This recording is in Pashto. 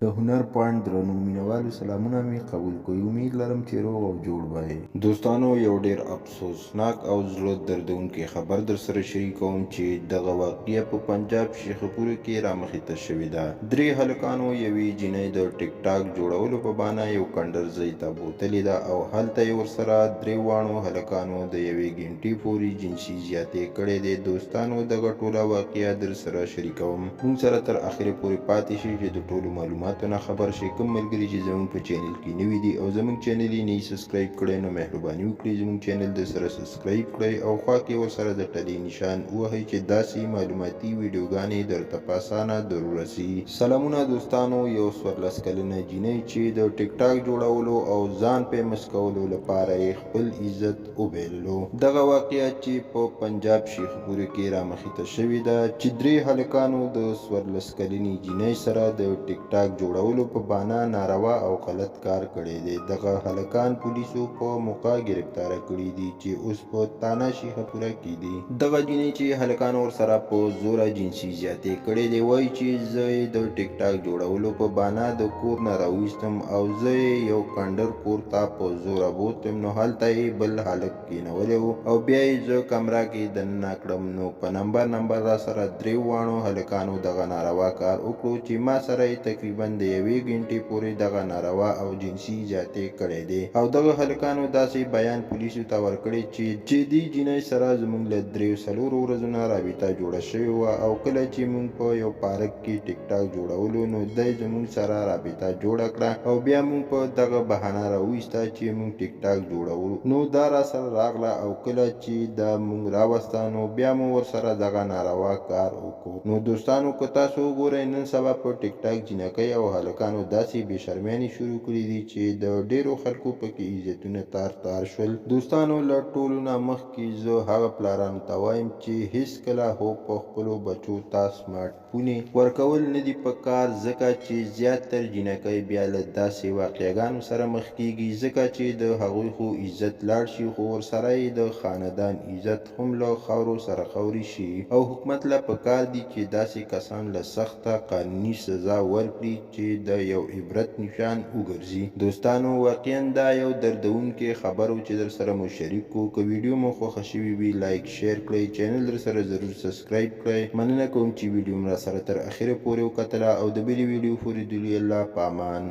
د هنر پوینټ درنو مینوالو سلامونه مې قبول کوي. امید لرم چې روغ او جوړ به دوستانو. یو ډیر افسوسناک او زړه دردونکې خبر در سره شریکوم چې دغه واقعه په پنجاب شیخپور کې رامخې ته شوې ده. درې هلکانو یوې جینۍ د ټیک ټاک جوړولو په بانه یو کندر ځای ته بوتلې ده او هلته یې ورسره درې واړو هلکانو د یوې ګنټې پورې جنسي زیاتې کړې دي. دوستانو دغه ټوله واقعه در سره شریکوم. موږ سره تر اخره پورې پاتې شئ چې د ټولو معلوماتو نه خبر شي. کوم ملګري چې زموږ په چینل کې نوي دي او زموږ چینل یې نه سبسکرایب کړی نو مهرباني وکړئ زموږ چینل د سره سبسکرایب کړئ او خوا کې ورسره د ټلې نشان ووهئ چې داسې معلوماتي ویډیوګانې درته په اسانه درورسي. سلامونه دوستانو. یو 14 کلنه جینۍ چې د ټیک ټاک جوړولو او ځان فیمس کولو لپاره یې خپل عزت وبایللو. دغه واقعه چې په پنجاب شیخپور کې رامخې ته شوې ده چې درې هلکانو د 14 کلنې جینۍ سره د ټیک ټاک جوړولو په بانه ناروا او غلط کار کړی دی. دغه هلکان پولیسو په موقع گرفتاره کړي دي چې اوس په تانه شیخپوره کې دي. دغه جینۍ چې هلکانو ورسره په زوره جنسي زیاتې کړې دی وایي چې زه د ټیک ټاک جوړولو په بانه د کور نه راویستم او زه یو کندر کور ته په زوره بوتم نو هلته یې بل هلک کېنولی و او بیا یې زه کمره کې دننه کړم نو په نمبر را سره درې واړو هلکانو دغه ناروا کار وکړو چې ما سره یې تقریبا د یوې ګنټې پورې دغه ناروا او جنسي زیاتې کړی دی او دغه هلکانو داسې بیان پولیسو ته ورکړی چې دې جینۍ سره زموږ له 3-4 ورځو نه رابطه جوړه شوې وه او کله چې موږ په یو پارک کې ټیک ټاک جوړولو نو دی زموږ سره رابطه جوړه کړه او بیا موږ په دغه بهانه راویسته چې موږ ټیک ټاک جوړو نو دا را سره راغله او کله چې دا موږ راوسته نو بیا مو ورسره دغه ناروا کار وکړو. نو دوستانو که تاسو وګورئ نن سبا په ټیک ټاک جینکۍ او هلکانو داسې بې شرمیانې شروع کړي دي چې د ډیرو خلکو پکې عزتونه تار شول. دوستانو له ټولو نه مخکې زه هغه پلارانو ته وایم چې هیڅکله هو په خپلو بچو ته سمارټ فونې ورکول نه دي پکار ځکه چې زیاتر جینکۍ بیا له داسې واقعګانو سره مخ کیږي ځکه چې د هغوی خو عزت لاړ شي خو ورسره یې د خاندان عزت هم له خاورو سره خاوري شي او حکومت له پکار دي چې داسې کسان له سخته قانوني سزا ورکړي چې د یو عبرت نشان وګرځي. دوستانو واقعا دا یو دردونکې خبر و چې در سره مو شریک کو. که ویډیو مو خوښه شوې وي لایک شیر کړئ، چینل در سره ضرور سبسکرایب کړئ. مننه کوم چې ویډیو را سره تر اخره پورې وکتله او د بلې ویډیو پورې الله په امان.